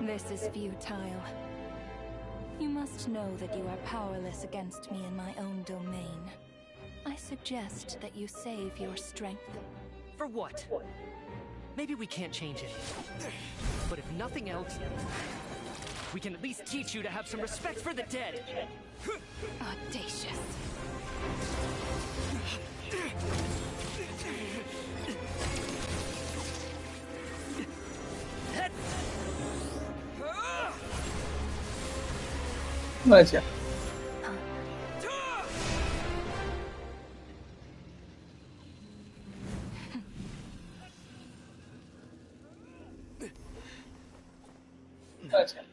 This is futile. You must know that you are powerless against me in my own domain. I suggest that you save your strength. For what? Maybe we can't change it. But if nothing else, we can at least teach you to have some respect for the dead. Audacious. Gracias. Gracias.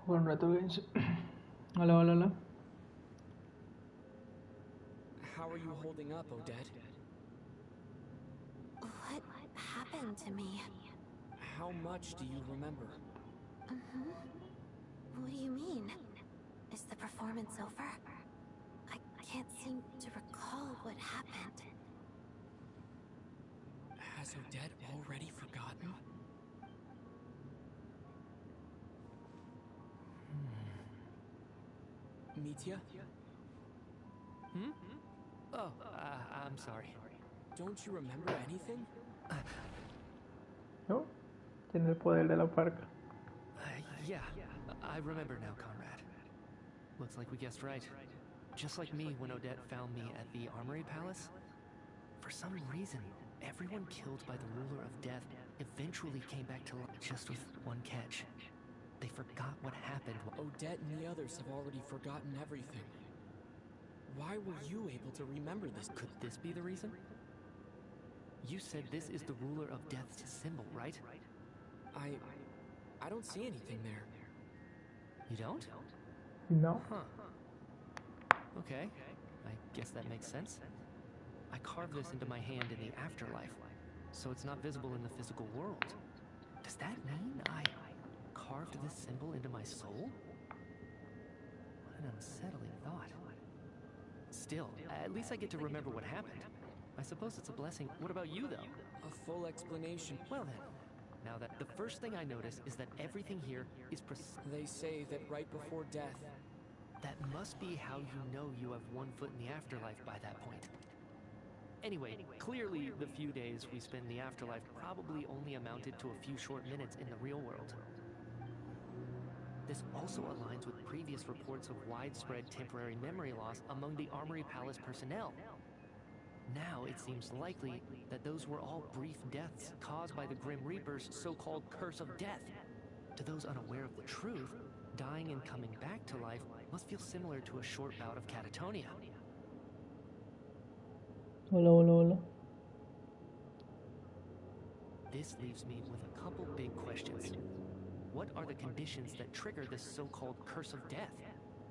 Buen rato, Genshin. Hola, hola, hola. How are you holding up, Odette? What happened to me? How much do you remember? What do you mean? Is the performance over? I can't seem to recall what happened. Has Odette already forgotten? Mitya? Oh, I'm sorry. Don't you remember anything? ¿No? Tiene el poder de la parca. Yeah, I remember now, Conrad. Looks like we guessed right. Just like me when Odette found me at the Armory Palace. For some reason, everyone killed by the Ruler of Death eventually came back to life, just with one catch. They forgot what happened. Odette and the others have already forgotten everything. Why were you able to remember this? Could this be the reason? You said this is the Ruler of Death's symbol, right? I don't see anything there. You don't? No. Huh. Okay, I guess that makes sense. I carved this into my hand in the afterlife, so it's not visible in the physical world. Does that mean I carved this symbol into my soul? What an unsettling thought. Still, at least I get to remember what happened. I suppose it's a blessing. What about you, though? A full explanation. Well then, now that the first thing I notice is that everything here is They say that right before death. That must be how you know you have one foot in the afterlife by that point. Anyway, clearly the few days we spend in the afterlife probably only amounted to a few short minutes in the real world. This also aligns with previous reports of widespread temporary memory loss among the Armory Palace personnel. Now it seems likely that those were all brief deaths caused by the Grim Reaper's so-called curse of death. To those unaware of the truth, dying and coming back to life must feel similar to a short bout of catatonia. Hola, hola, hola. This leaves me with a couple big questions. What are the conditions that trigger this so-called curse of death?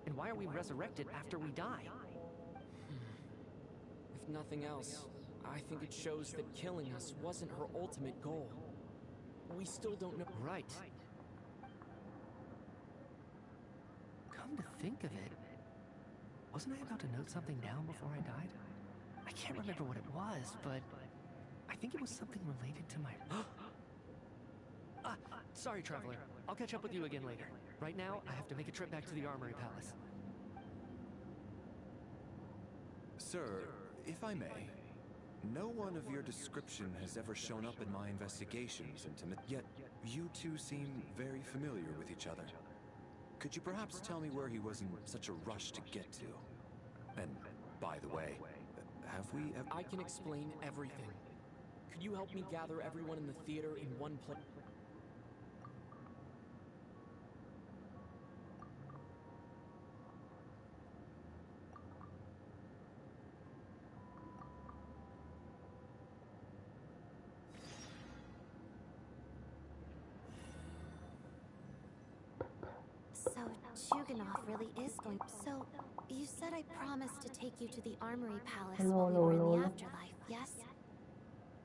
And why are we resurrected after we die? If nothing else, I think it shows that killing us wasn't her ultimate goal. We still don't know. Right. Come to think of it, Wasn't I about to note something down before I died? I can't remember what it was, but I think it was something related to my... Sorry, Traveler. I'll catch up with you again later. Right now, I have to make a trip back to the Armory Palace. Sir, if I may, no one of your description has ever shown up in my investigations yet you two seem very familiar with each other. Could you perhaps tell me where he was in such a rush to get to? And, by the way, have we ever... I can explain everything. Could you help me gather everyone in the theater in one place? So, Chuganov really is going... So, you said I promised to take you to the Armory Palace while we were in the afterlife, yes?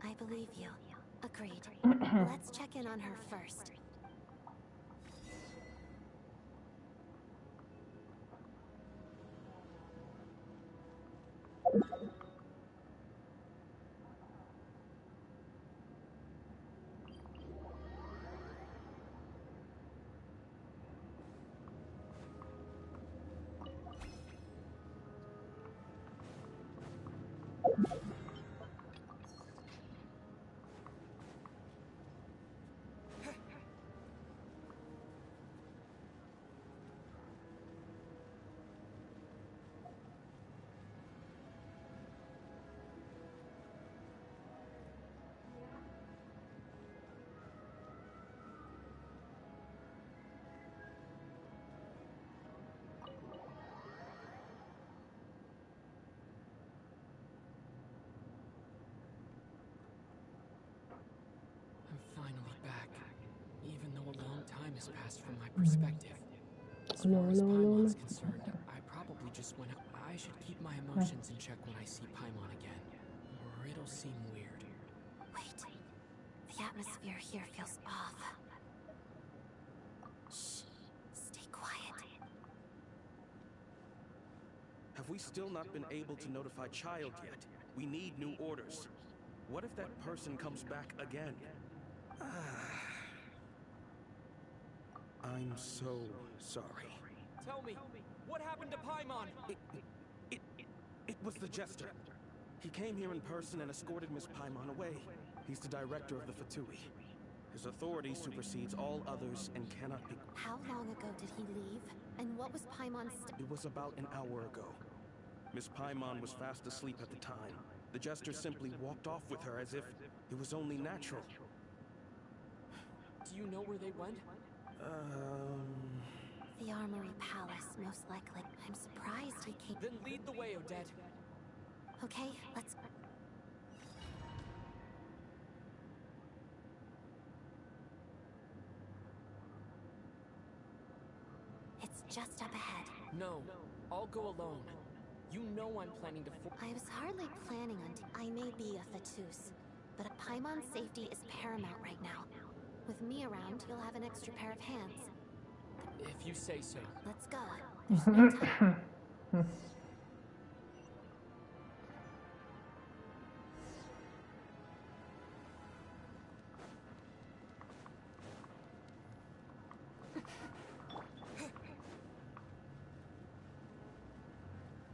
I believe you. Agreed. Let's check in on her first. Has passed from my perspective. As far as Paimon's concerned, I probably just went out. I should keep my emotions in check when I see Paimon again, or it'll seem weird. Wait. The atmosphere here feels off. Shh. Stay quiet. Have we still not been able to notify Child yet? We need new orders. What if that person comes back again? I'm so sorry. Tell me, what happened to Paimon? It was the Jester. He came here in person and escorted Miss Paimon away. He's the director of the Fatui. His authority supersedes all others and cannot be... How long ago did he leave? And what was Paimon's... It was about an hour ago. Miss Paimon was fast asleep at the time. The Jester simply walked off with her as if it was only natural. Do you know where they went? The Armory Palace, most likely. I'm surprised he came... Then lead the way, Odette. Okay, let's... It's just up ahead. No, I'll go alone. You know I'm planning to... I was hardly planning on... I may be a Fatus, but Paimon's safety is paramount right now. With me around, you'll have an extra pair of hands. If you say so. Let's go. There's no time.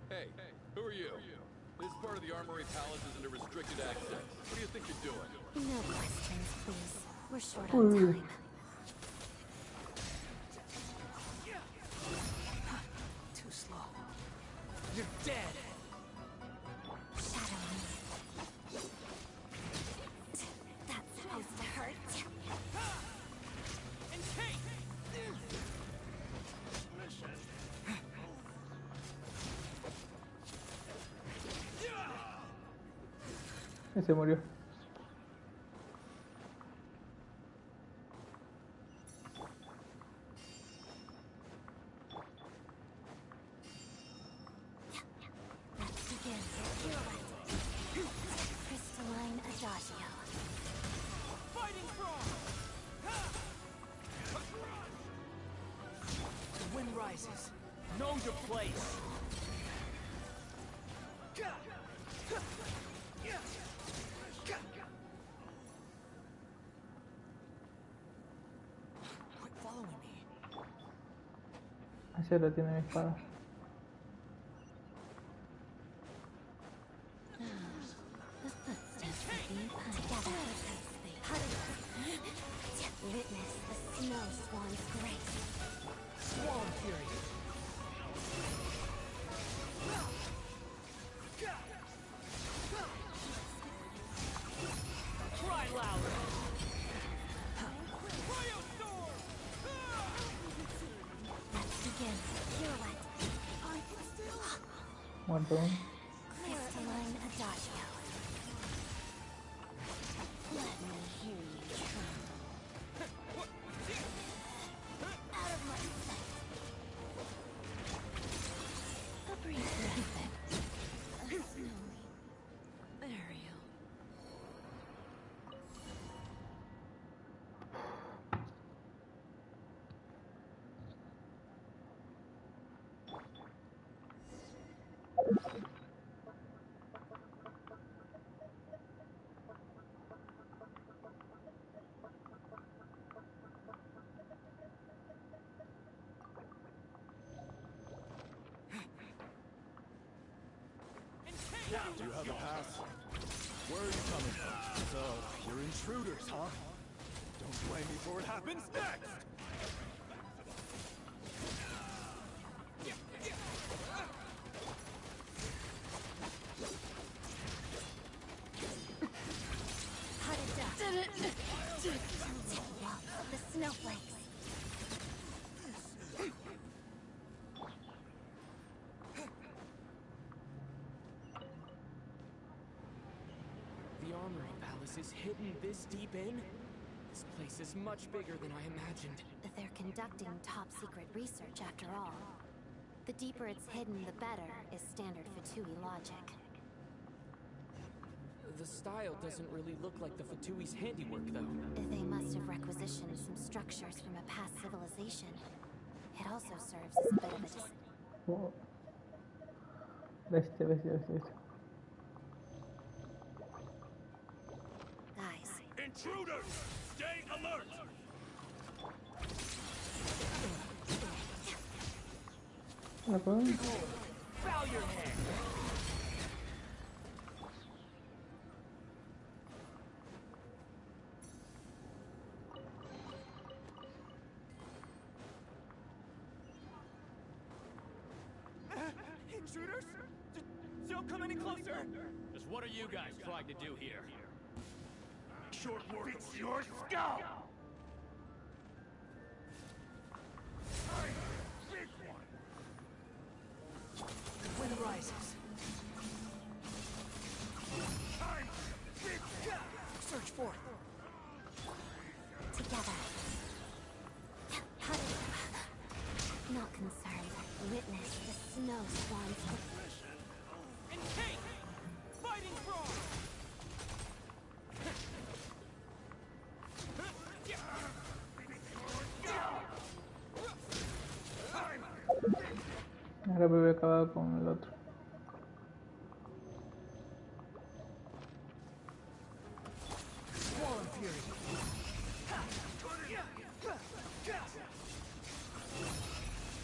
Hey, who are you? This part of the Armory Palace is under restricted access. What do you think you're doing? No questions, please. We're short on time. Too slow. You're dead! Shadow me. That's supposed to hurt. And take! Y se murió. Let's begin. Crystalline Adagio. Fighting frog! The wind rises. Know your place. Cero tiene mi espada. The footsteps of the together. Witness the snow swan's grace. Swan Fury. Cry louder. Let's begin. Pirouette. Muerto. Crystalline adagio. Let me hear you tremble. Out of my sight. A brief respite. A snowy burial. Do you have a pass? Where are you coming from? So, you're intruders, huh? Don't blame me for what happens next! The snowflakes. The Armory Palace is hidden this deep in? This place is much bigger than I imagined. They're conducting top-secret research after all. The deeper it's hidden, the better, is standard Fatui logic. The style doesn't really look like the Fatui's handiwork, though. They must have requisitioned some structures from a past civilization. It also serves as a bit of a Oh. Bestia, bestia, bestia, bestia. Guys, Intruders! Stay alert! ¿La puedo? Bow your head! Intruders? Don't come any closer! Just what are you guys trying to do here? Short work of your skull! Wind rises. Search for it. together. Not concerned. Witness the snow swan's And take! Fighting frog! Ahora me voy a acabar con el otro.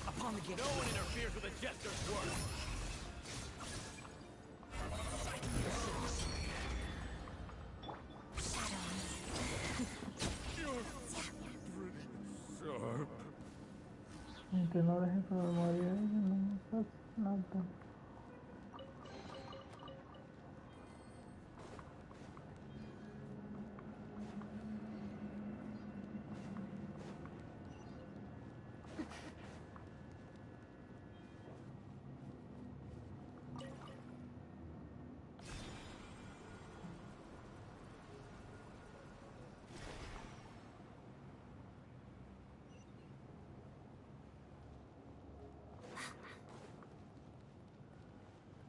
Upon the get, no one interferes with a jester's work. Aunque no deje que me morir, no me pasa nada.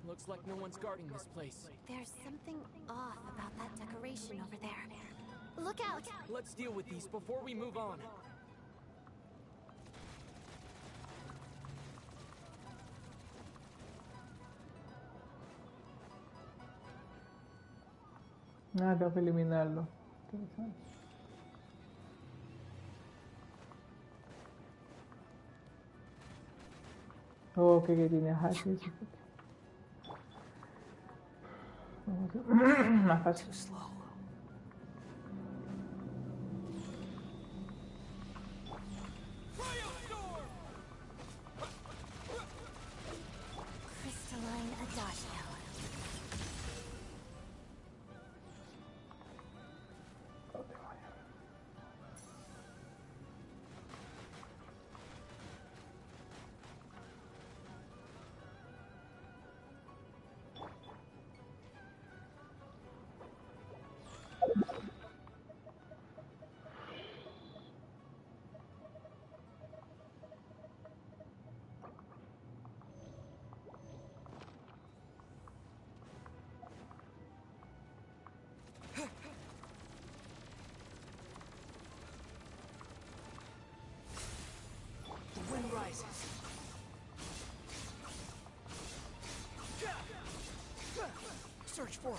Looks like no one's guarding this place. There's something off about that decoration over there. Look out! Let's deal with these before we move on. Nada, tengo que eliminarlo. Interesante. Oh, que tiene haches. Más fácil. Too slow. Crystalline Adagio. The wind rises. Search for it.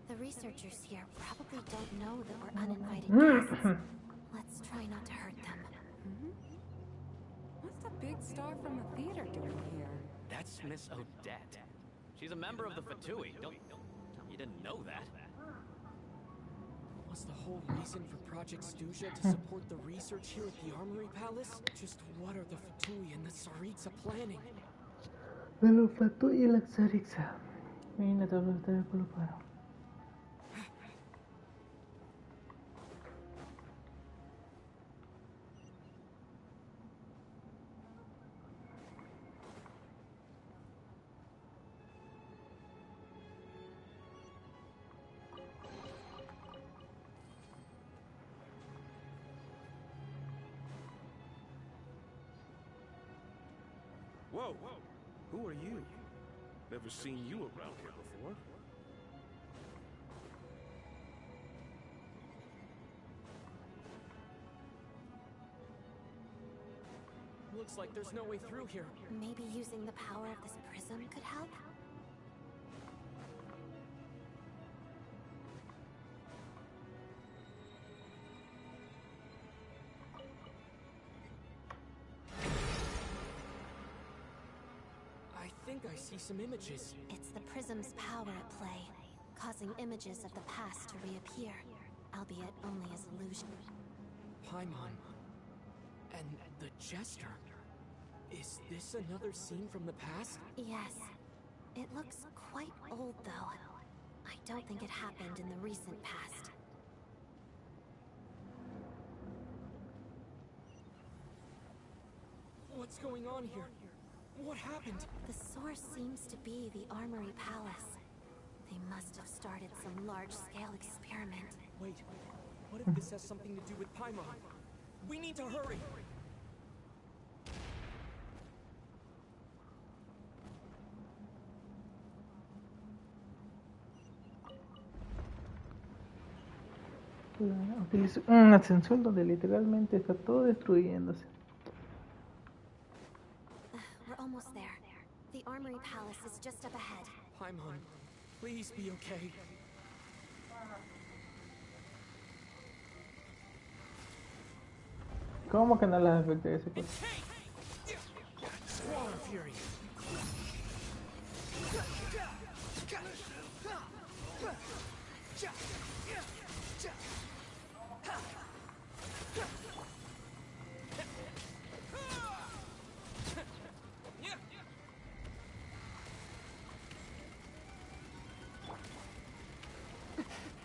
The researchers here probably don't know that we're uninvited guests. Let's try not to hurt them. What's the big star from the theater doing here? That's Miss Odette. She's a member of the Fatui. Don't tell me you didn't know that. Was the whole reason for Project Stuja to support the research here at the Armory Palace? Just what are the Fatui and the Tsaritsa planning? De los Fatu y la Tsaritsa. Mira, te lo estoy colocando. Whoa! Who are you? Never seen you around here before. Looks like there's no way through here. Maybe using the power of this prism could help? I think I see some images. It's the prism's power at play, causing images of the past to reappear, albeit only as illusion. Paimon. And the Jester. Is this another scene from the past? Yes. It looks quite old, though. I don't think it happened in the recent past. What's going on here? What happened? The source seems to be the Armory Palace. They must have started some large-scale experiment. Wait, what if this has something to do with Paimon? We need to hurry! Utilizo una ascensor donde literalmente está todo destruyéndose. We're almost there. The Armory Palace is just up ahead. Paimon, please be okay. ¿Cómo que no las afecta ese cosa? Water Fury!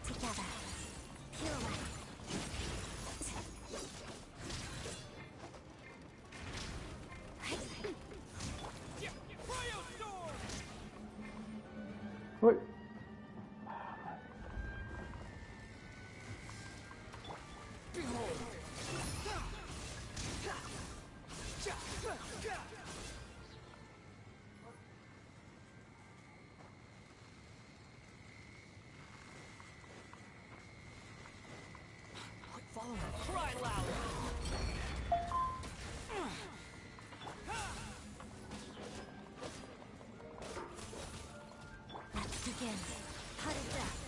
Together. Pirouette. Uy. Follow him. Cry loud. Let's begin. Cut it death.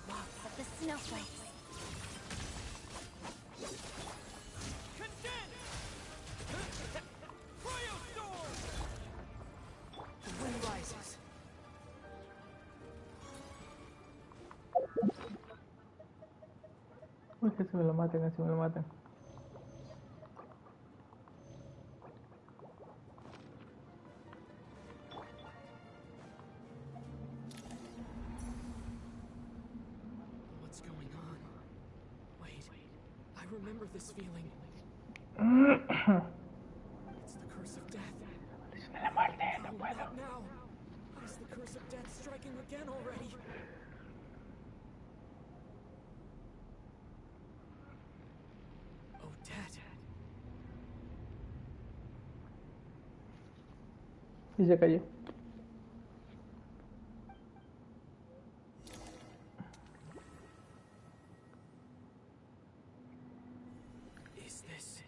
Lots of the snowflakes. Condense. Cryostorm. The wind rises. Uy, casi me lo matan, casi me lo matan. What's going on? Wait, I remember this feeling. It's the curse of death. La muerte, no Oh, puedo. not now. Is the curse of death striking again already? Oh, Dad. Y se cayó. Is this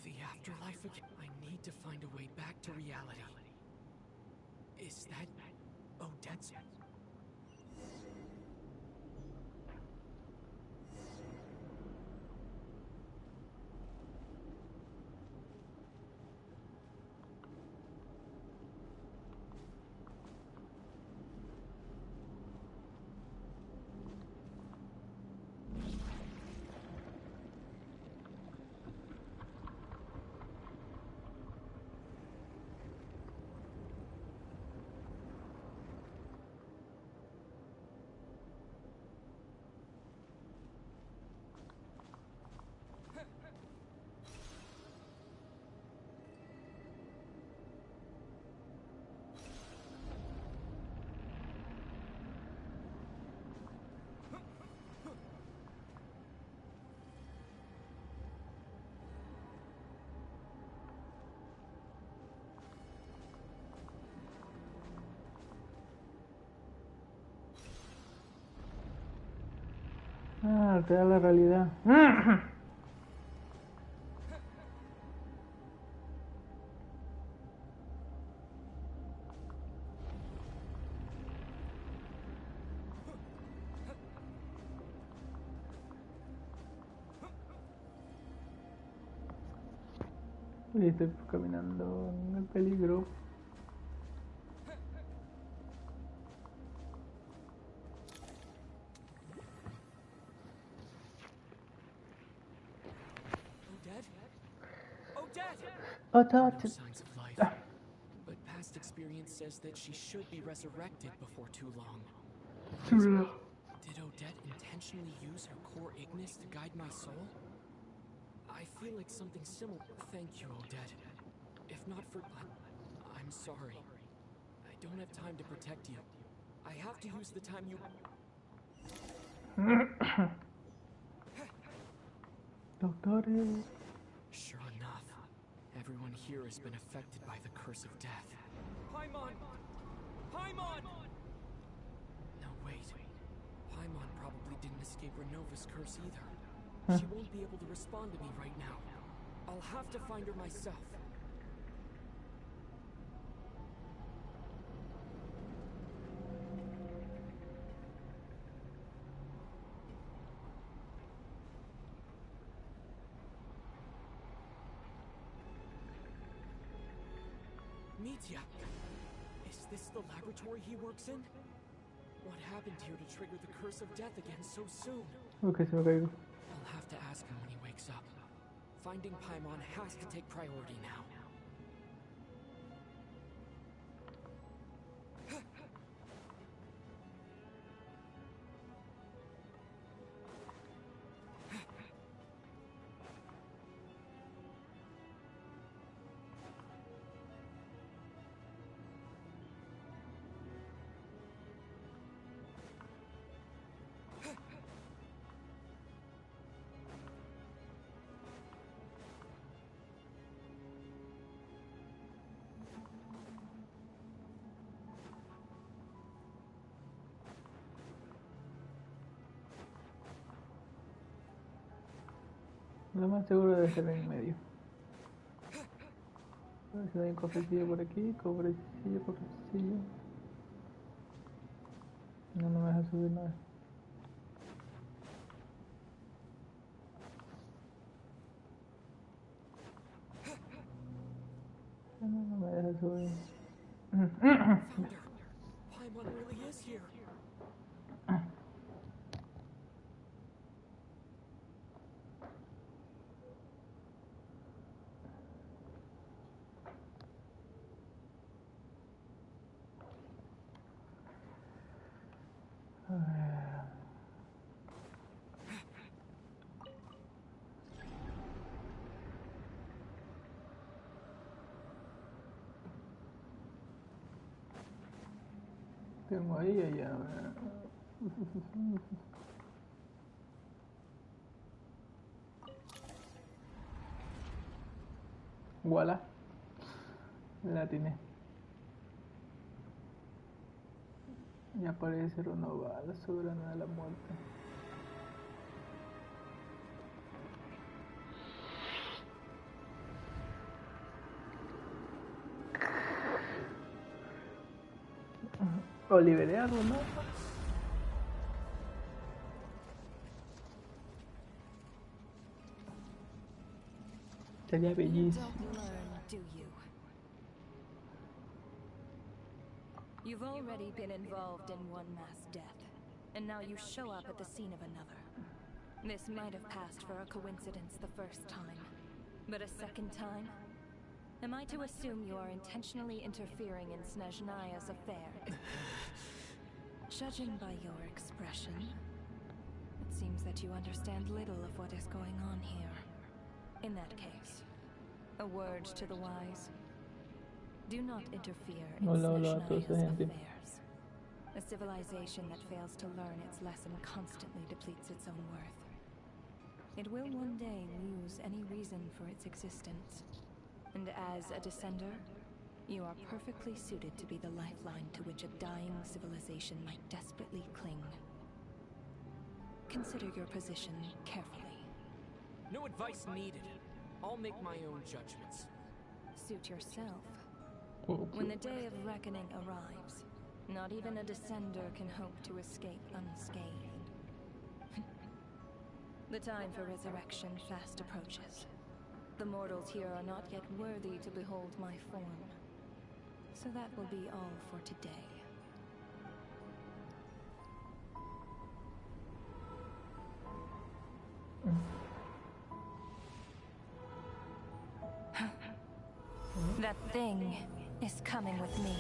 the afterlife again? I need to find a way back to reality. Is that Odette's? Ah, te da la realidad. Y estoy caminando en el peligro. Oh, Oh, no touch. signs of life. But past experience says that she should be resurrected before too long. Did Odette intentionally use her core Ignis to guide my soul? I feel like something similar. Thank you, Odette. If not for... I'm sorry. I don't have time to protect you. I have to use the time you... Doctores. Sure enough, everyone here has been affected by the curse of death. Paimon! Paimon! No, wait. Paimon probably didn't escape Renova's curse either. She won't be able to respond to me right now. I'll have to find her myself. Mitya! Is this the laboratory he works in? What happened here to trigger the curse of death again so soon? Ok, se me caigo. I'll have to ask him when he wakes up. Finding Paimon has to take priority now. Lo más seguro debe ser en medio. A ver si hay un cofrecillo por aquí, cofrecillo. No, no me deja subir nada. No me deja subir. Paimon really is here. Tengo ahí y allá. Voilà. La atiné. Y aparece renovada la soberana de la muerte. O liberé algo, ¿no? Sería bellísimo. You've already been involved in one mass death, and now you show up at the scene of another. This might have passed for a coincidence the first time, but a second time? Am I to assume you are intentionally interfering in Snezhnaya's affair? Judging by your expression, it seems that you understand little of what is going on here. In that case, a word to the wise. Do not interfere in Snezhnaya's affairs. A civilization that fails to learn its lesson constantly depletes its own worth. It will one day lose any reason for its existence. And as a descender, you are perfectly suited to be the lifeline to which a dying civilization might desperately cling. Consider your position carefully. No advice needed. I'll make my own judgments. Suit yourself. When the day of reckoning arrives, not even a descender can hope to escape unscathed. The time for resurrection fast approaches. The mortals here are not yet worthy to behold my form. So that will be all for today. That thing is coming with me.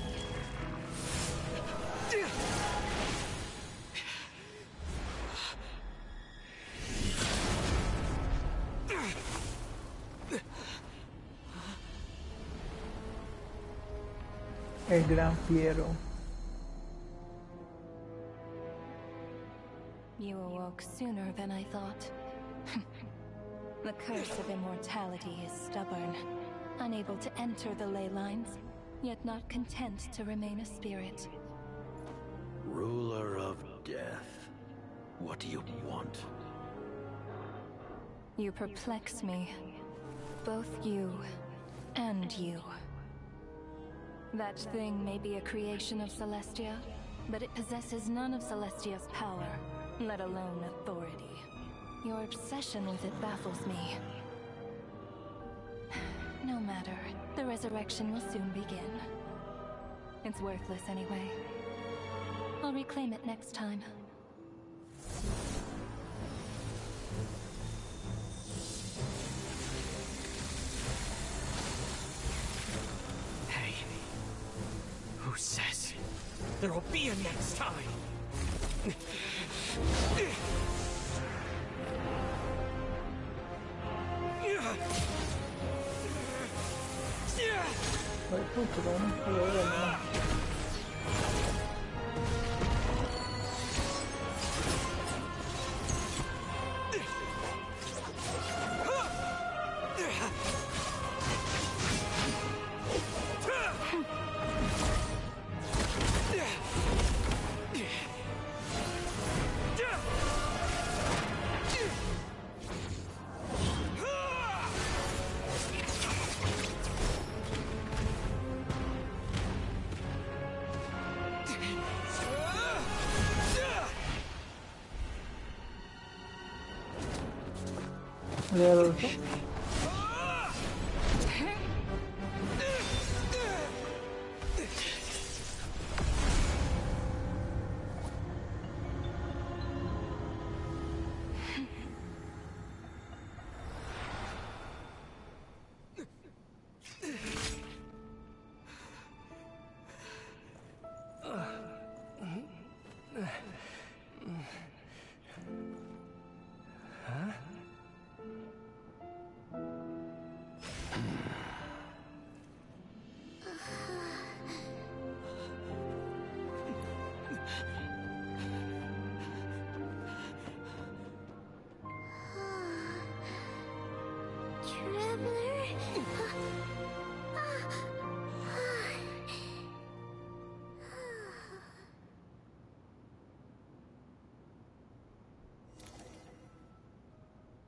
El gran fiero. You awoke sooner than I thought. The curse of immortality is stubborn, unable to enter the ley lines, yet not content to remain a spirit. Ruler of death, what do you want? You perplex me. Both you and you. That thing may be a creation of Celestia, but it possesses none of Celestia's power, let alone authority. Your obsession with it baffles me. No matter, the resurrection will soon begin. It's worthless anyway. I'll reclaim it next time. Hey, who says there'll be a next time? There also.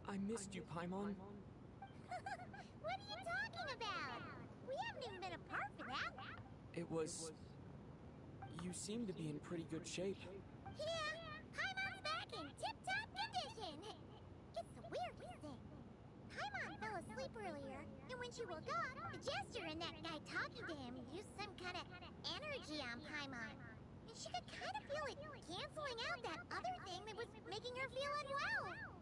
I missed you, Paimon. What are you talking about? We haven't even been apart for that. It was... You seem to be in pretty good shape. Yeah, Paimon's back in tip-top condition. It's the weirdest thing. Paimon fell asleep earlier, and when she woke up, the jester and that guy talking to him used some kind of energy on Paimon. And she could kind of feel it canceling out that other thing that was making her feel unwell.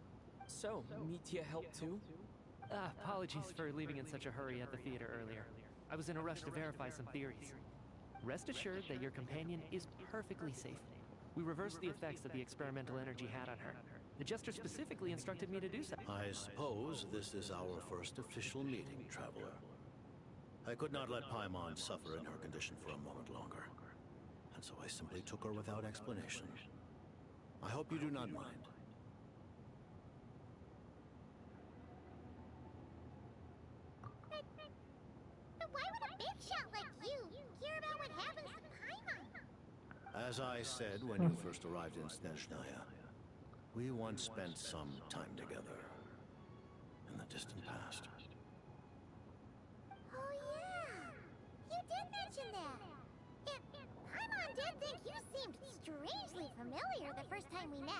So, Mitya helped too? Apologies for leaving in such a hurry at the theater earlier. I was in a rush to verify some theories. Rest assured that your companion is perfectly safe. We reversed the effects that the experimental energy had on her. The jester specifically instructed me to do so. I suppose this is our first official meeting, Traveler. I could not let Paimon suffer in her condition for a moment longer. And so I simply took her without explanation. I hope you do not mind. But why would a big shot like you care about what happens to Paimon? As I said when you first arrived in Snezhnaya, we once spent some time together in the distant past. Oh yeah, you did mention that. Paimon did think you seemed strangely familiar the first time we met.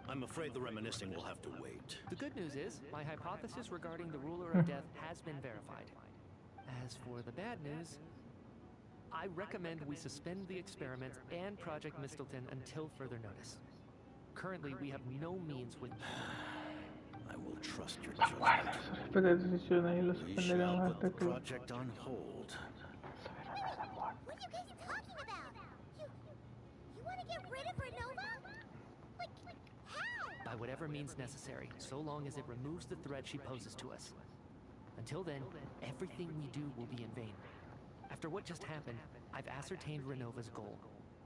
I'm afraid the reminiscing will have to wait. The good news is, my hypothesis regarding the ruler of death has been verified. As for the bad news, I recommend we suspend the experiments and Project Mistleton until further notice. Currently, we have no means with... I will trust your Bueno, judgment. esa decisión ahí lo We suspenderán shall hasta put the que... project on hold. What are you guys talking about? You want to get rid of Renova? Like, how? By whatever means necessary, so long as it removes the threat she poses to us. Until then, everything we do will be in vain. After what just happened, I've ascertained Renova's goal.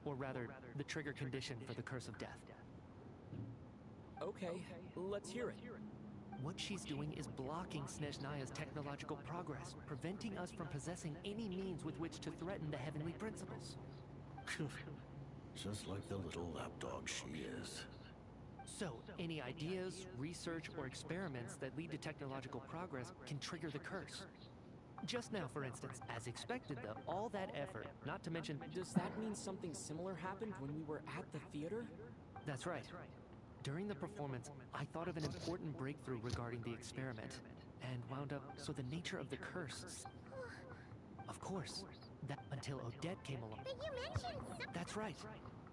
Or rather, the trigger condition for the Curse of Death. Okay, let's hear it. What she's doing is blocking Snezhnaya's technological progress, preventing us from possessing any means with which to threaten the heavenly principles. Just like the little lapdog she is. So, any ideas, research, or experiments that lead to technological progress can trigger the curse. Just now, for instance, as expected though, all that effort, not to mention... Does that mean something similar happened when we were at the theater? That's right. During the performance, I thought of an important breakthrough regarding the experiment, and wound up so the nature of the curse... Of course, that until Odette came along. But you mentioned something. That's right.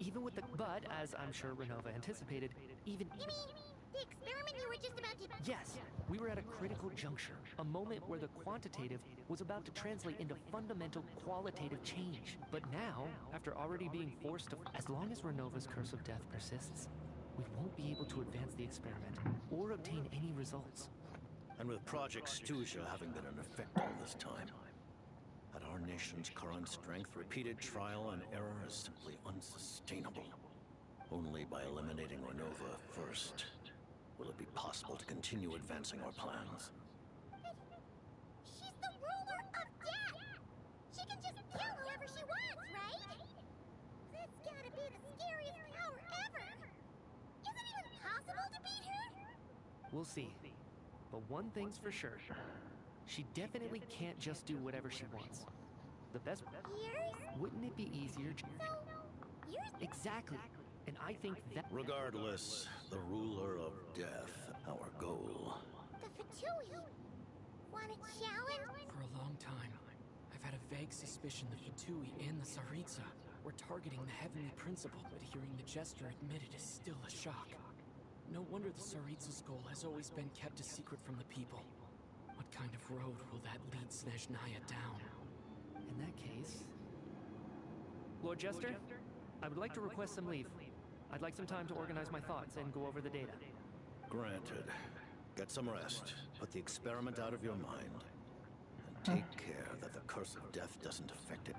Even with the... But, as I'm sure Renova anticipated, even... You mean the experiment you were just about to... Yes, we were at a critical juncture, a moment where the quantitative was about to translate into fundamental qualitative change. But now, after already being forced to... As long as Renova's Curse of Death persists, we won't be able to advance the experiment, or obtain any results. And with Project Stuja having been in effect all this time, at our nation's current strength, repeated trial and error is simply unsustainable. Only by eliminating Renova first will it be possible to continue advancing our plans. She's the ruler of death! She can just kill whoever she wants, right? That's gotta be the scariest power ever! Is it even possible to beat her? We'll see. But one thing's for sure. She definitely can't just do whatever she wants. The best... Years? Wouldn't it be easier... So, years? Exactly. And I think that... Regardless, the ruler of death, our goal, The Fatui. Want a challenge? For a long time, I've had a vague suspicion the Fatui and the Tsaritsa were targeting the Heavenly Principle, but hearing the Jester admit it is still a shock. No wonder the Tsaritsa's goal has always been kept a secret from the people. What kind of road will that lead Snezhnaya down? In that case... Lord Jester, I would like to request some leave. I'd like some time to organize my thoughts and go over the data. Granted. Get some rest. Put the experiment out of your mind. And take care that the curse of death doesn't affect it.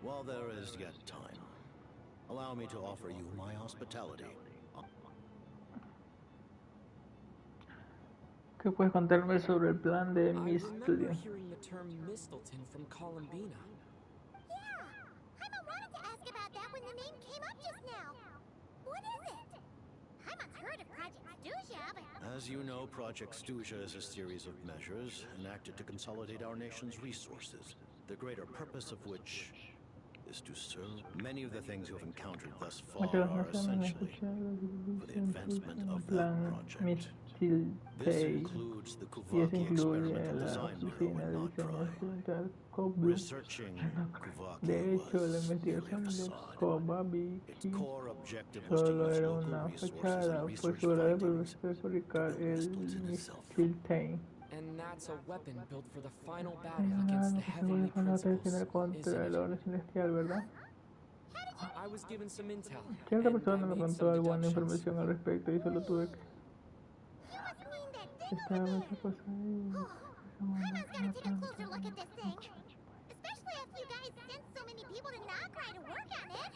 While there is yet time, allow me to offer you my hospitality. ¿Qué puedes contarme sobre el plan de I remember Mistleton? hearing the term Mistleton from Columbina. Yeah! Paimon wanted to ask about that when the name came up just now. What is it? Paimon's heard of Project Stuja, but... As you know, Project Stuja is a series of measures enacted to consolidate our nation's resources, the greater purpose of which is to serve. Many of the things you have encountered thus far are essentially for the advancement of that project. This includes the Kuvaki Experimental Design Bureau in Natrai. Researching Kuvaki was merely a facade. Its core objective was to use local resources and research findings to build Mistleton itself. And that's a weapon built for the final battle against the Heavenly Principles, isn't it? I was given some intel. Cierta persona me contó alguna información al respecto y solo tuve que... Estaba esa cosa ahí. Paimon's gotta take a closer look at this thing. Especially after you guys sent so many people to Natrai to work on it.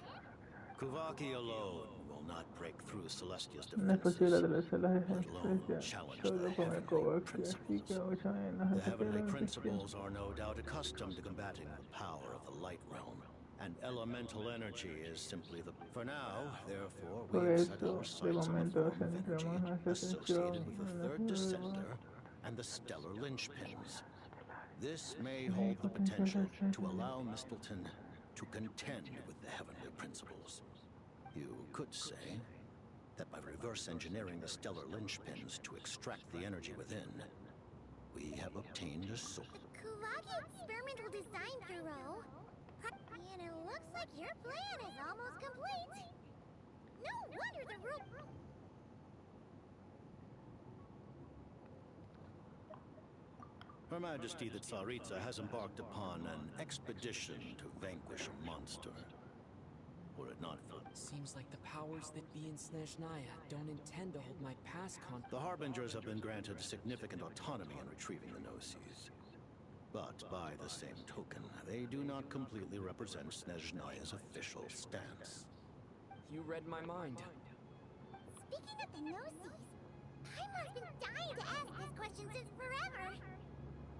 Kuvaki alone will not break through Celestia's No es posible defenses, atravesar las let alone defensas challenge solo the con el Heavenly coaxio, así Principles. que mucho menos The así que Heavenly no Principles are no doubt accustomed to combating the power of the Light Realm, and elemental energy is simply the... For now, therefore, we Por have set eso, our de sights on a momento, form of energy centramos nuestra associated atención with the en la third figura descender and the stellar linchpins. This may hold the potential to allow Mistleton to contend with the Heavenly Principles. You could say that by reverse engineering the stellar linchpins to extract the energy within, we have obtained a source. Kuvaki Experimental Design Bureau. And it looks like your plan is almost complete. No wonder the room... Her Majesty the Tsaritsa has embarked upon an expedition to vanquish a monster. Were it not for... Seems like the powers that be in Snezhnaya don't intend to hold my past The Harbingers have been granted significant autonomy in retrieving the Gnosis. But by the same token, they do not completely represent Snezhnaya's official stance. You read my mind. Speaking of the Gnosis, Paimon's been dying to ask this question since forever.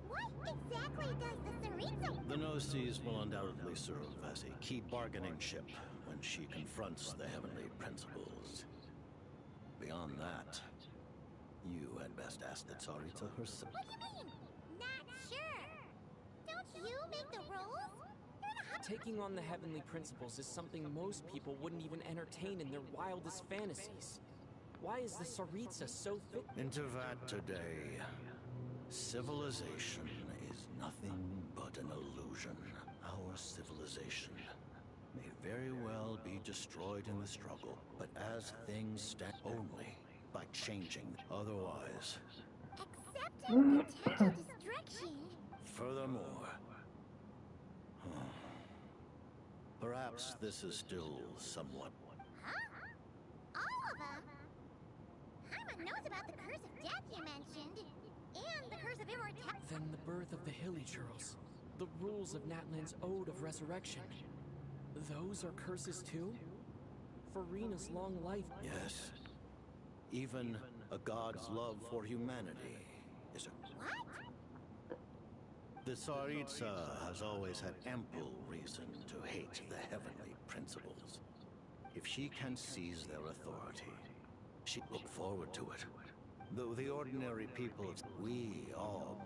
What exactly does the Tsaritsa... The Gnosis will undoubtedly serve as a key bargaining chip when she confronts the Heavenly Principles. Beyond that, you had best ask the Tsaritsa herself. What do you mean? Not sure. Don't you make the rules? Taking on the Heavenly Principles is something most people wouldn't even entertain in their wildest fantasies. Why is the Tsaritsa so fit? Into that today, civilization is nothing but an illusion. Our civilization may very well be destroyed in the struggle, but as things stand, only by changing. Otherwise, Accepting potential destruction. Furthermore, perhaps this is still somewhat... Huh? All of them? Paimon knows about the curse of death you mentioned, and the curse of immortality. Then the birth of the Hilly Churls, the rules of Natlan's Ode of Resurrection. Those are curses too? Farina's long life... Yes. Even a god's love for humanity is a... What? The Tsaritsa has always had ample reason to hate the Heavenly Principles. If she can seize their authority, she'd look forward to it. Though the ordinary people, we all...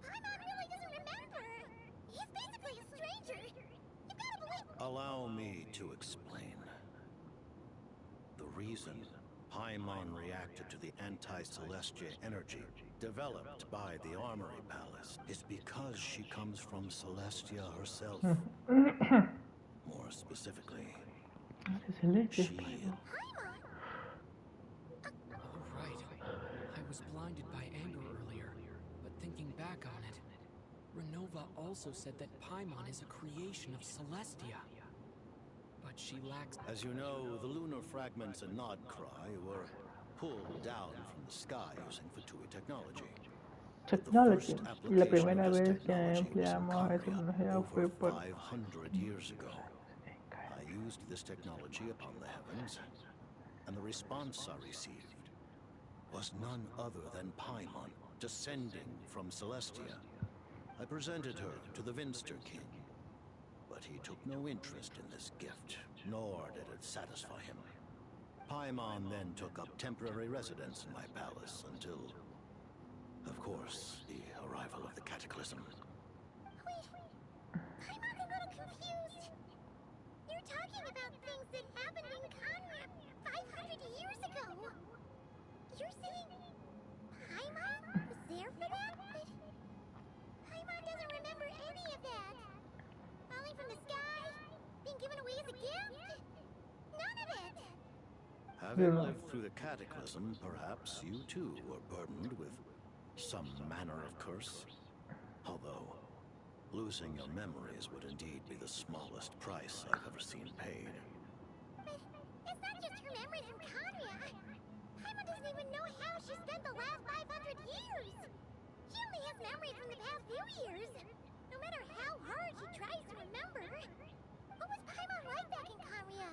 Paimon really doesn't remember. He's basically a stranger. You gotta believe... Allow me to explain. The reason Paimon reacted to the anti-Celestia energy developed by the Armory Palace is because she comes from Celestia herself. More specifically, she... Oh, right. I was blinded by anger earlier, but thinking back on it, Renova also said that Paimon is a creation of Celestia. But she lacks... As you know, the lunar fragments in Nodcry were pulled down from the sky using Fatui technology. Technology. Y la primera vez que empleamos esa tecnología fue por 500 years ago. I used this technology upon the heavens, and the response I received was none other than Paimon, descending from Celestia. I presented her to the Vinster King, but he took no interest in this gift, nor did it satisfy him. Paimon then took up temporary residence in my palace until, of course, the arrival of the Cataclysm. Wait, Paimon's a little confused. You're talking about things that happened in Conrad 500 years ago. You're saying Paimon was there for that? But Paimon doesn't remember any of that. Falling from the sky, being given away as a gift? None of it! Having lived through the Cataclysm, perhaps you too were burdened with some manner of curse. Although, losing your memories would indeed be the smallest price I've ever seen paid. But it's not just her memories from Kanya. Paimon doesn't even know how she spent the last 500 years. She only has memories from the past few years. No matter how hard she tries to remember. What was Paimon like back in Kanya?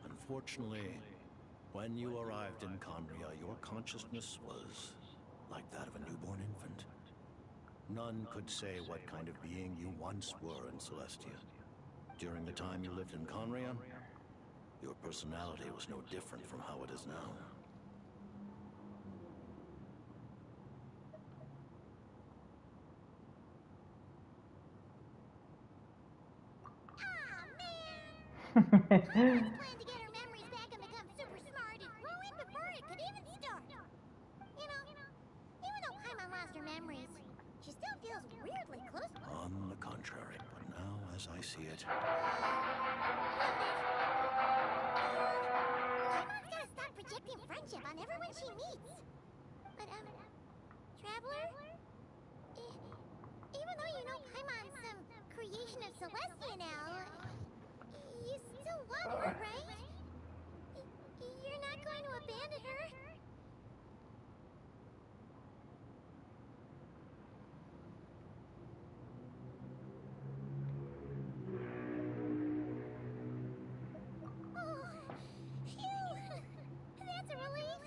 Unfortunately, when you arrived in Conria, your consciousness was like that of a newborn infant. None could say what kind of being you once were in Celestia. During the time you lived in Conria, your personality was no different from how it is now. Plan to get her memories back and become super smart and ruined before it could even start. You know, even though Paimon lost her memories, she still feels weirdly close. On the contrary, but now as I see it... Paimon's gotta stop projecting friendship on everyone she meets. But, Traveler? Even though you know Paimon's some creation of Celestia now, you still love her, right? You're not going to abandon her? Oh, phew! That's a relief.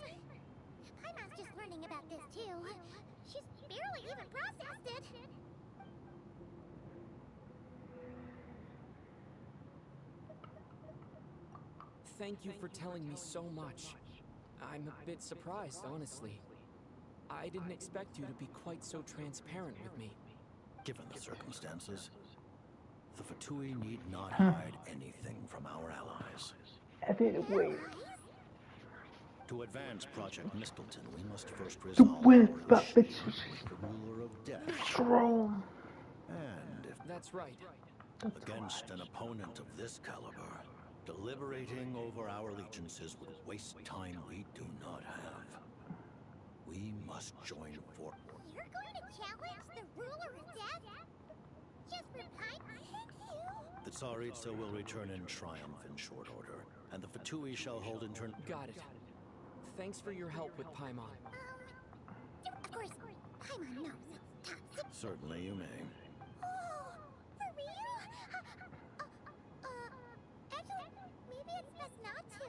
Paimon's just learning about this too. She's barely even processed it. Thank you for telling me so much. I'm a bit surprised, honestly. I didn't expect you to be quite so transparent with me. Given the circumstances, the Fatui need not hide anything from our allies. I didn't wait. To advance Project Mistleton, we must first resolve our issue with the ruler of death. And if that's right, against an opponent of this caliber, deliberating over our allegiances would waste time we do not have. We must join forces. You're going to challenge the ruler of death? Just for Paimon? The Tsaritsa will return in triumph in short order, and the Fatui shall hold in turn. Got it. Thanks for your help with Paimon. Of course, Paimon knows it's toxic. Certainly you may. Oh, for real? Actually, maybe it's best not to.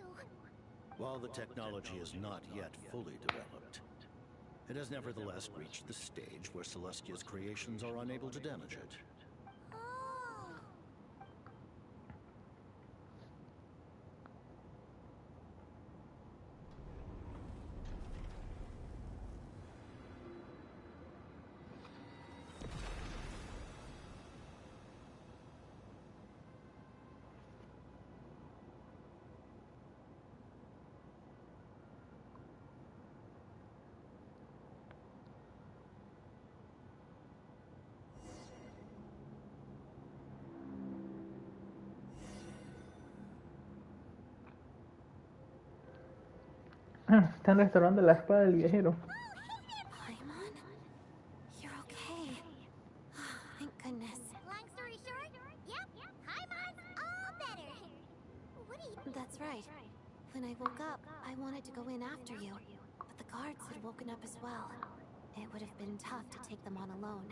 While the technology is not yet fully developed, it has nevertheless reached the stage where Celestia's creations are unable to damage it. Oh. Están restaurando la espada del viajero. Paimon? You're okay. Thank goodness. Long story short, yep, Paimon's all better. What are you... That's right. When I woke up, I wanted to go in after you, but the guards had woken up as well. It would have been tough to take them on alone,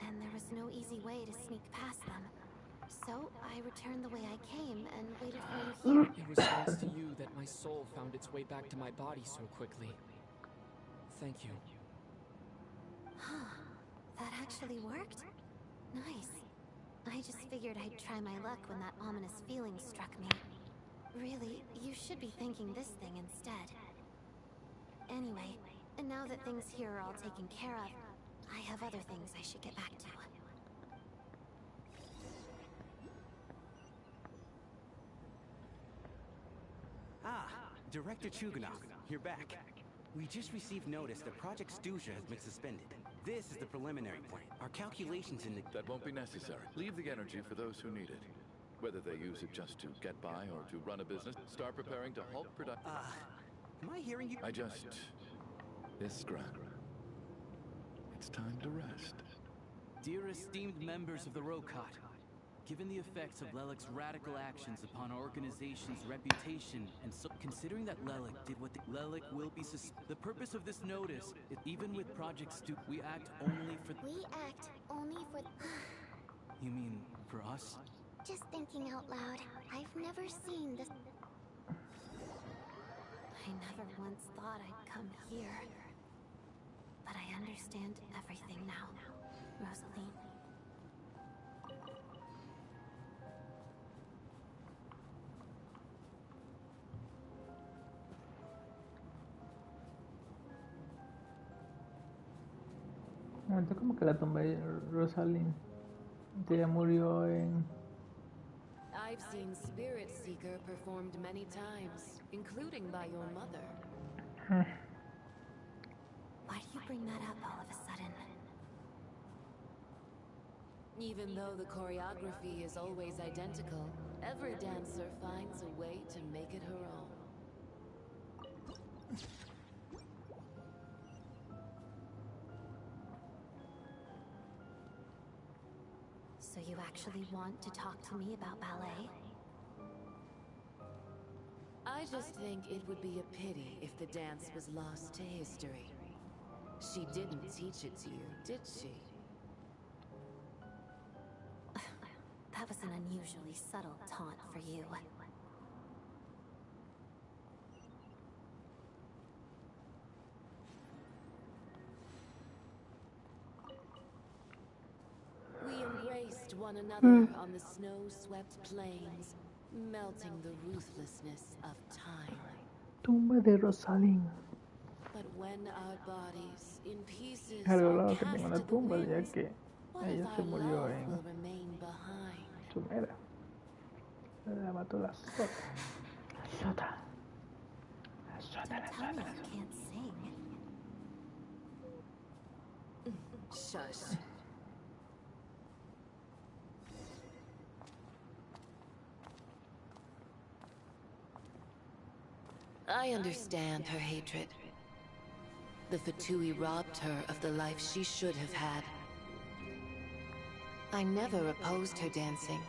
and there was no easy way to sneak past them. So I returned the way I came and waited for you here. It was thanks to you that my soul found its way back to my body so quickly. Thank you. That actually worked? Nice. I just figured I'd try my luck when that ominous feeling struck me. Really, you should be thanking this thing instead. Anyway, and now that things here are all taken care of, I have other things I should get back to. Director Chuganov, you're back. We just received notice that Project Stuja has been suspended. This is the preliminary plan. Our calculations in the... That won't be necessary. Leave the energy for those who need it. Whether they use it just to get by or to run a business, start preparing to halt production. Am I hearing you? This Gran. It's time to rest. Dear esteemed members of the Rokot, given the effects of Lelik's radical actions upon our organization's reputation, and considering that Lelik did what Lelik will be the purpose of this notice is even with Project Stu, we act only for... We act only for... You mean for us? Just thinking out loud, I've never seen this... I never once thought I'd come here. But I understand everything now, Rosaline. Momento como que la tumba de Rosalind ya murió en... I've seen Spirit Seeker performed many times, including by your mother. Why do you bring that up all of a sudden? Even though the choreography is always identical, every dancer finds a way to make it her own. So you actually want to talk to me about ballet? I just think it would be a pity if the dance was lost to history. She didn't teach it to you, did she? That was an unusually subtle taunt for you. We embraced one another on the snow-swept plains, melting the ruthlessness of time. Tumba de Rosalind. But when our bodies in pieces Algo are lado que cast tengo una to the tumba ya winds, que what ella if se our murió love en will remain behind? Chumera. La mató la sota. La sota. La sota, la sota, la sota. Can't sing. Shush. I understand her hatred. The Fatui robbed her of the life she should have had. I never opposed her dancing.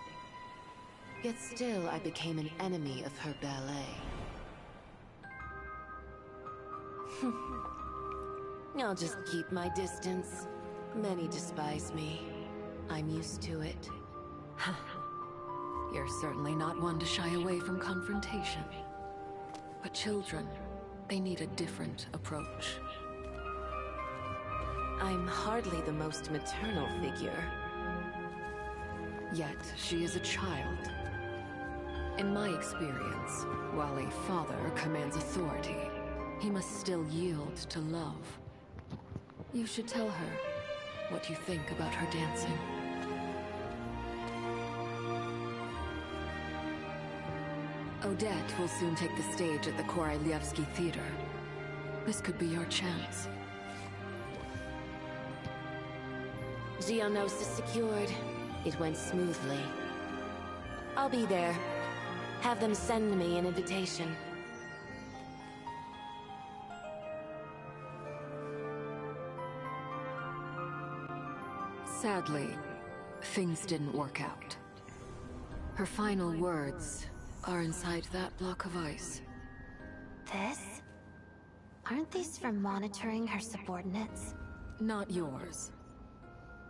Yet still I became an enemy of her ballet. I'll just keep my distance. Many despise me. I'm used to it. You're certainly not one to shy away from confrontation. But children, they need a different approach. I'm hardly the most maternal figure. Yet, she is a child. In my experience, while a father commands authority, he must still yield to love. You should tell her what you think about her dancing. Odette will soon take the stage at the Koralyevsky Theater. This could be your chance. Geonosis secured. It went smoothly. I'll be there. Have them send me an invitation. Sadly, things didn't work out. Her final words are inside that block of ice. This? Aren't these for monitoring her subordinates? Not yours.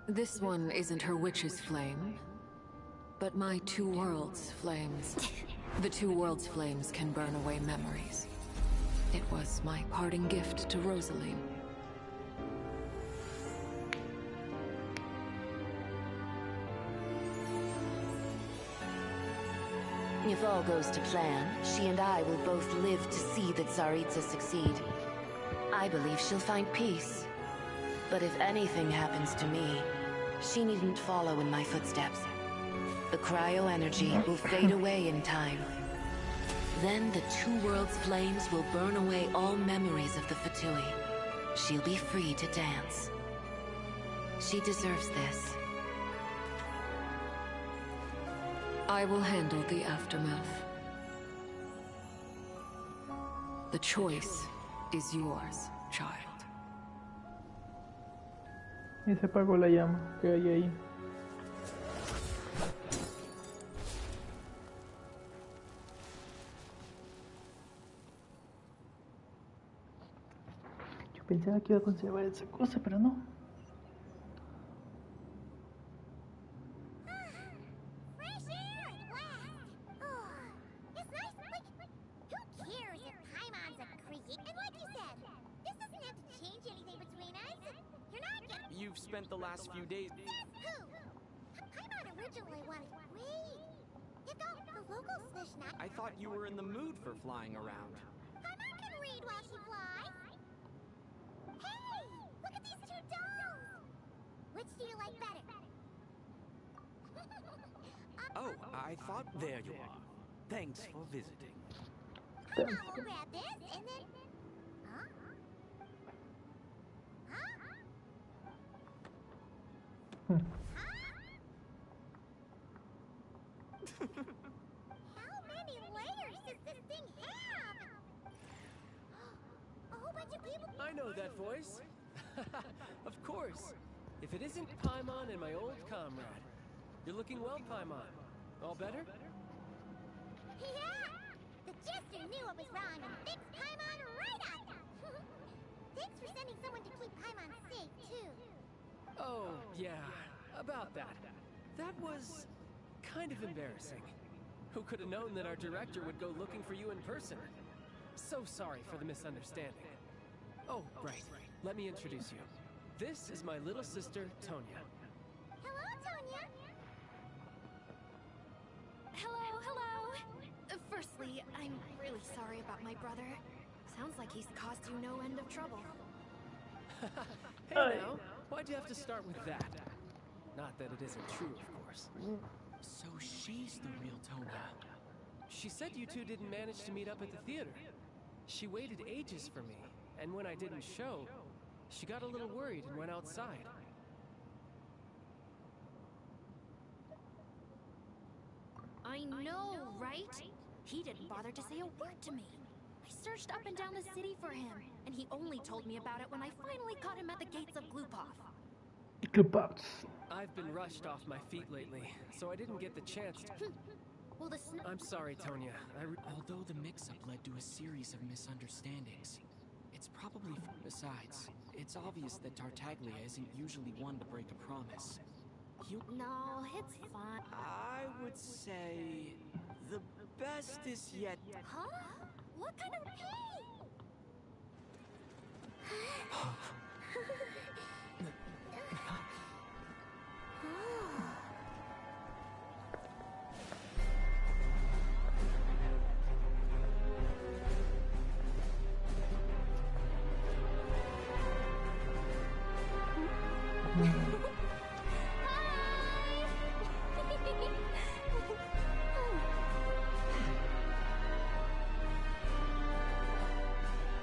This one isn't her witch's flame, but my two worlds' flames. The two worlds' flames can burn away memories. It was my parting gift to Rosaline. If all goes to plan, she and I will both live to see that Tsaritsa succeed. I believe she'll find peace. But if anything happens to me, she needn't follow in my footsteps. The cryo-energy will fade away in time. Then the two worlds' flames will burn away all memories of the Fatui. She'll be free to dance. She deserves this. I will handle the aftermath. The choice is yours, child. Y se apagó la llama que hay ahí. Yo pensaba que iba a conservar esa cosa, pero no. You've spent the last few days. I thought you were in the mood for flying around. Can read while she flies. Hey, look at these two dolls. Which do you like better? Oh, I thought there you are. Thanks for visiting. I'll grab this and then. Huh? How many layers does this thing have? A whole bunch of people. I know that voice. Of course. If it isn't Paimon and my old comrade. You're looking well, Paimon. All better? Yeah! The Jester knew what was wrong and fixed Paimon right up! Thanks for sending someone to keep Paimon safe, too. Oh, yeah. About that. That was kind of embarrassing. Who could have known that our director would go looking for you in person? So sorry for the misunderstanding. Oh, right. Let me introduce you. This is my little sister, Tonya. Hello, Tonya! Hello. Firstly, I'm really sorry about my brother. Sounds like he's caused you no end of trouble. Hey now, why'd you have to start with that? Not that it isn't true, of course. So she's the real Tonya. She said you two didn't manage to meet up at the theater. She waited ages for me, and when I didn't show, she got a little worried and went outside. I know, right? He didn't bother to say a word to me. I searched up and down the city for him, and he only told me about it when I finally caught him at the gates of Glupov. I've been rushed off my feet lately, so I didn't get the chance to... Well, I'm sorry, Tonya. Although the mix-up led to a series of misunderstandings, it's probably... Besides, it's obvious that Tartaglia isn't usually one to break a promise. No, it's fine. I would say... the best is yet... Huh? What kind of pay?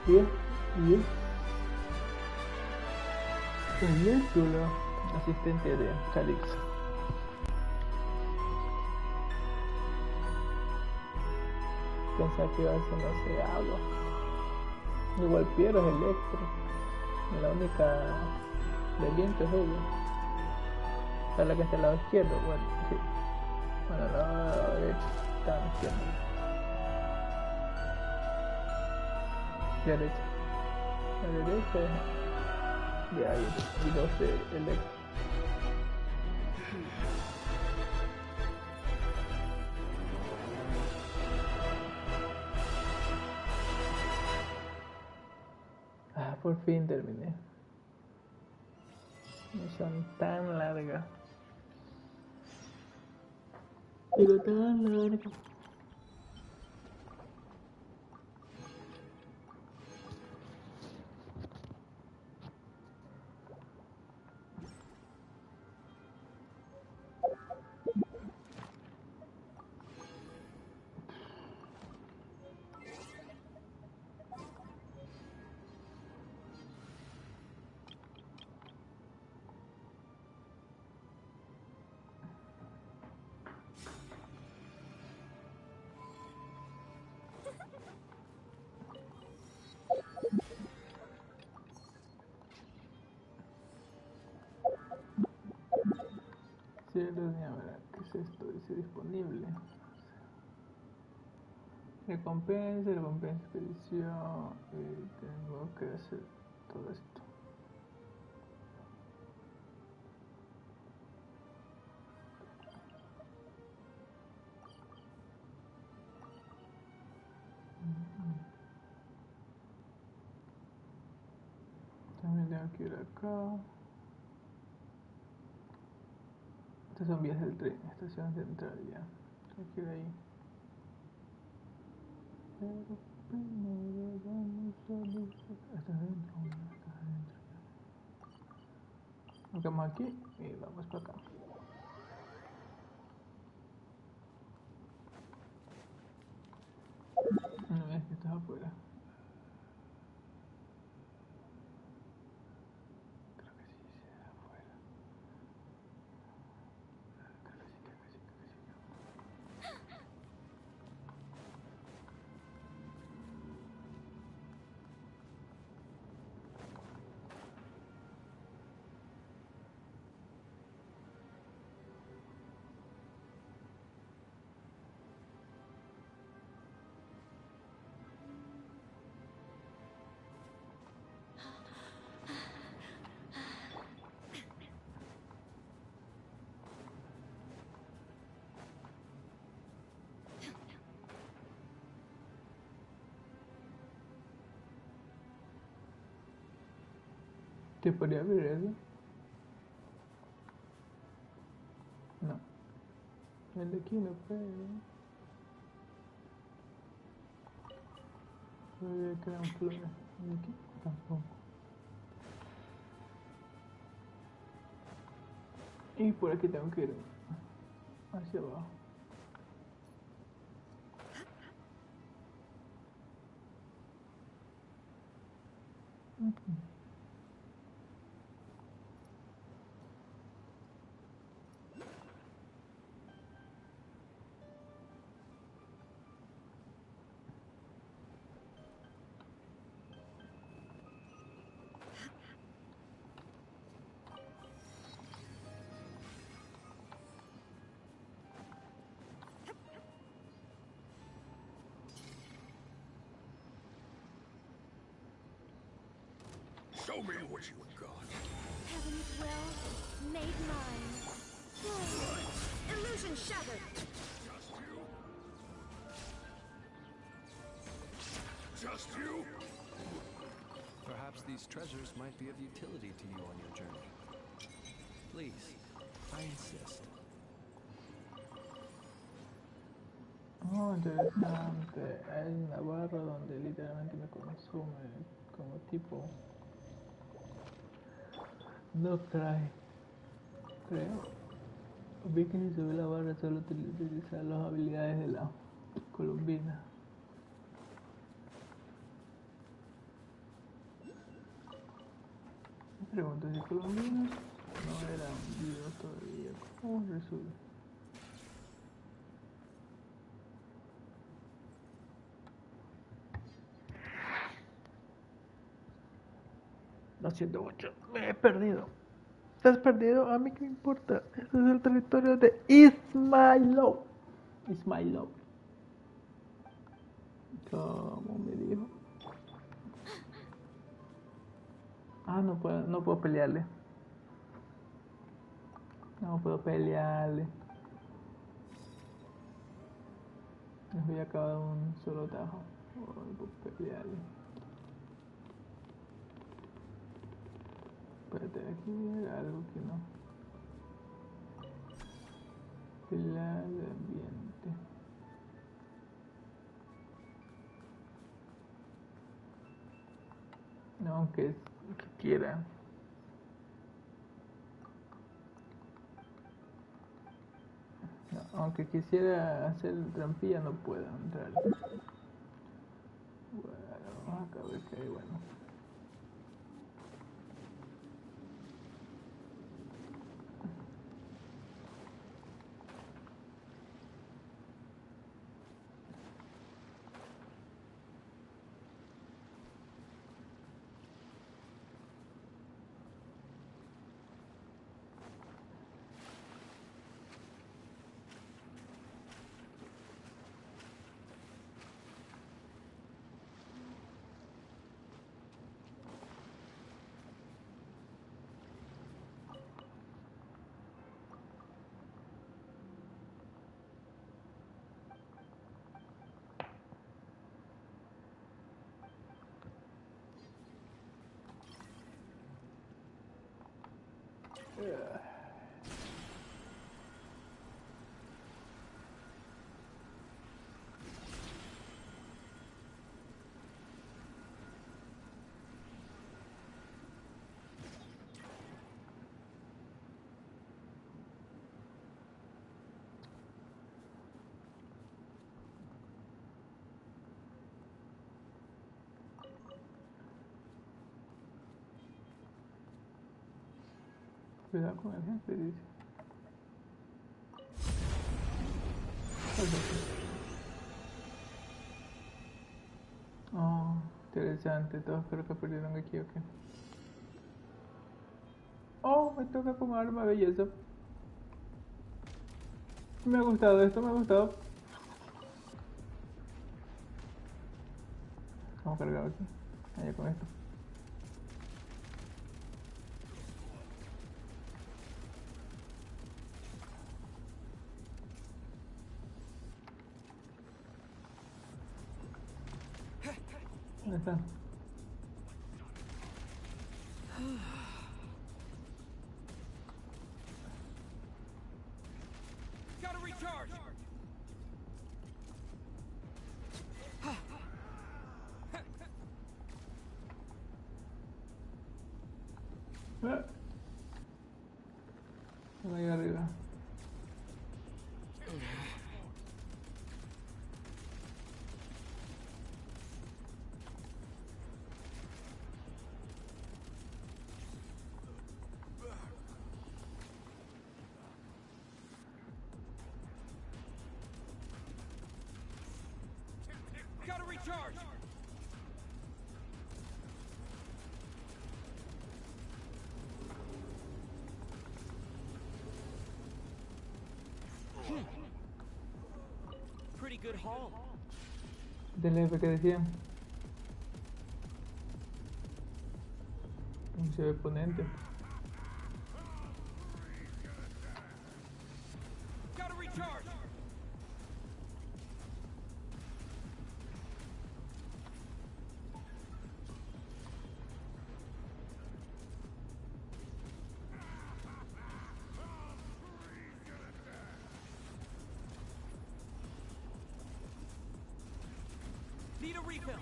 Y es bien chulo, asistente de Calixto. Pensaba que iba a ser, no sé, algo. Igual Piero es Electro. La única de viento es ella. O sea, la que está al lado izquierdo, bueno, sí. Bueno, al lado derecho, está a la izquierda. Derecha. La derecha es... Ya, y dos de electro. Ah, por fin terminé. No son tan largas. Pero tan largas. Cierto, ahora, ¿qué es esto? Dice disponible. Recompensa expedición. Y tengo que hacer todo esto. También tengo que ir acá. Estas son vías del tren, estación central ya. Tengo que ir ahí. Pero primero vamos a buscar. Estás dentro, ¿no? Estás adentro ya. Vamos aquí y vamos para acá. No es que estás afuera. Creo que sí, sí, afuera. Creo que sí. ¿Te podría ver eso? No. El de aquí no puede. Todavía quedan flores. ¿El de aquí? Tampoco. Y por aquí tengo que ir hacia abajo. Show me what you got. Heaven's will, made mine. Illusion shattered. Just you? Perhaps these treasures might be of utility to you on your journey. Please, I insist. Oh, interesante. Hay una barra donde literalmente me consume como tipo. No trae. Creo. Vi que si sube la barra solo utilizar las habilidades de la colombina. Me pregunto si colombina no eran vivos todavía. ¿Cómo resulta? Lo siento mucho, me he perdido. estás perdido, a mí qué me importa. Este es el territorio de Ismailov. Ismailov. ¿Cómo me dijo? Ah, no puedo pelearle. No puedo pelearle. Les voy a acabar un solo tajo. Oh, no puedo pelearle. Espérate, aquí hay algo que no. Pilar de ambiente. No, aunque quiera. No, aunque quisiera hacer trampilla no puedo entrar. Bueno, vamos a ver qué hay bueno. Cuidado con el jefe, dice. Oh, interesante. Todos creo que perdieron aquí, ok. Oh, me toca con arma, belleza. Me ha gustado esto, me ha gustado. Vamos a cargar aquí. Allá con esto. ¿Dónde está? Gotta recharge. Ahí arriba. Gotta recharge. Pretty good haul. Del F que decían. Un CV ponente. Gotta recharge. Need a refill.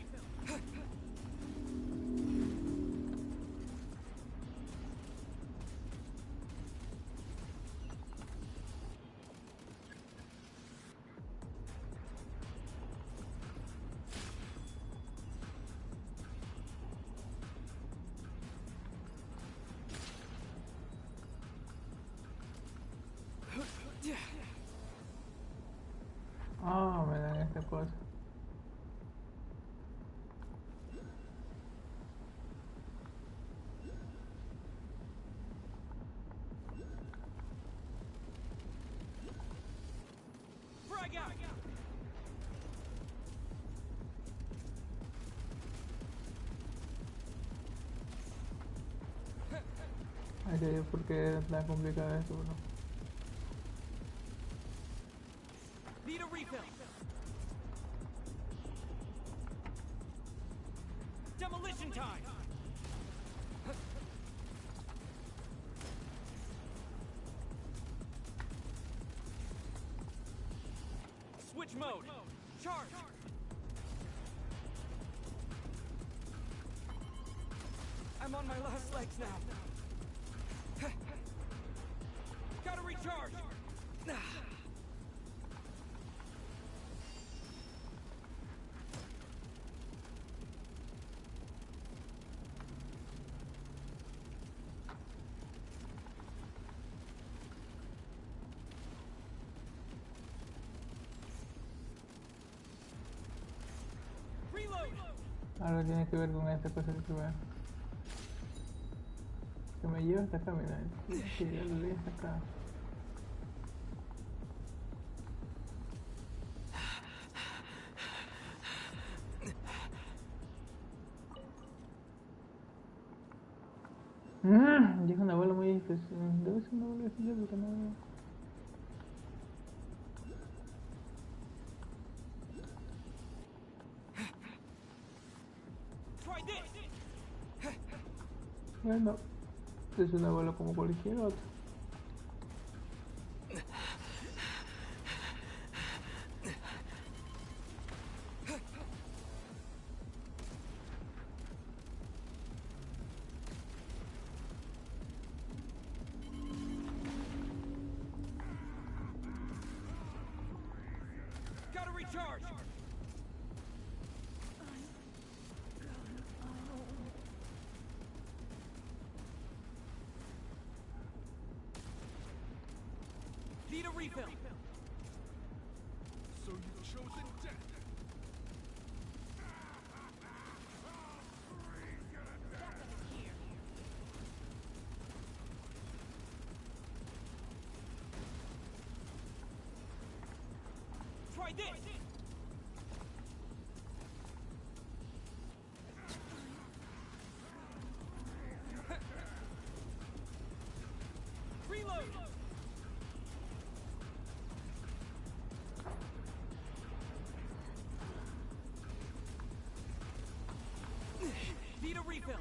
Ah, me dan esta cosa. sé por qué es tan complicado esto, bro. Need a refill. Demolition time. Switch mode. Charge. I'm on my last legs now. Gotta recharge. Ahora tiene que ver con esta cosa que veo. Que me lleva hasta acá, mira. Que ya lo leí hasta acá. Y es una bola muy especial. Debe ser una bola especial porque no veo. Bueno, es una bola como cualquier otra. Gotta recharge. Need a refill. So you've chosen death. Try this. Reload. Need a refill.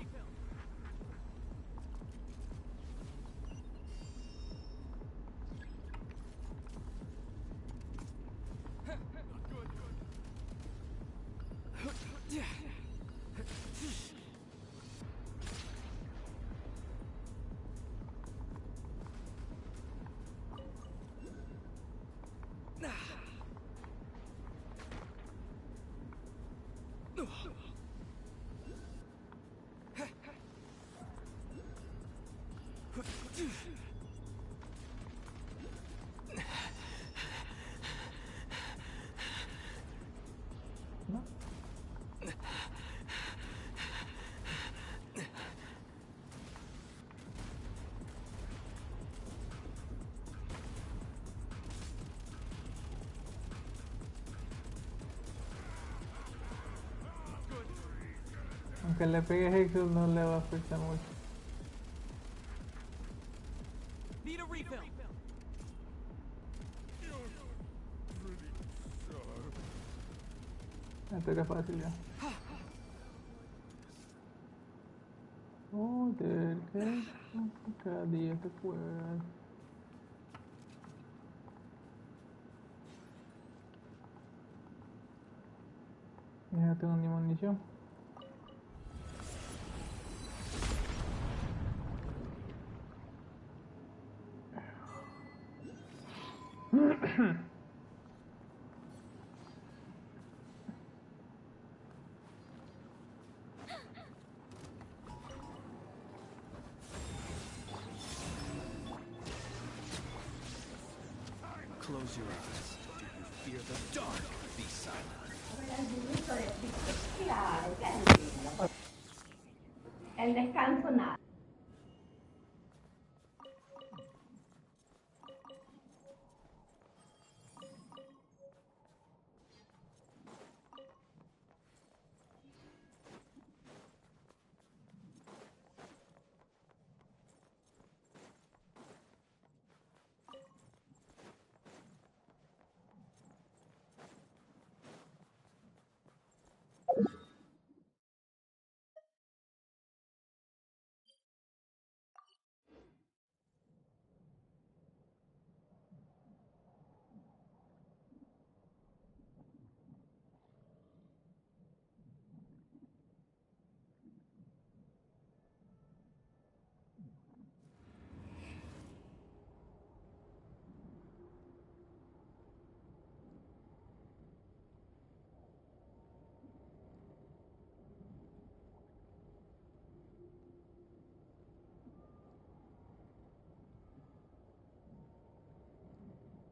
Aunque le pegue Hexus no le va a afectar mucho. Need a refill. Esto era fácil ya. Joder, ¿qué es? Cada día que juegan. Ya no tengo ni munición. Close your eyes. Do you fear the dark? Be silent. El descanso nada.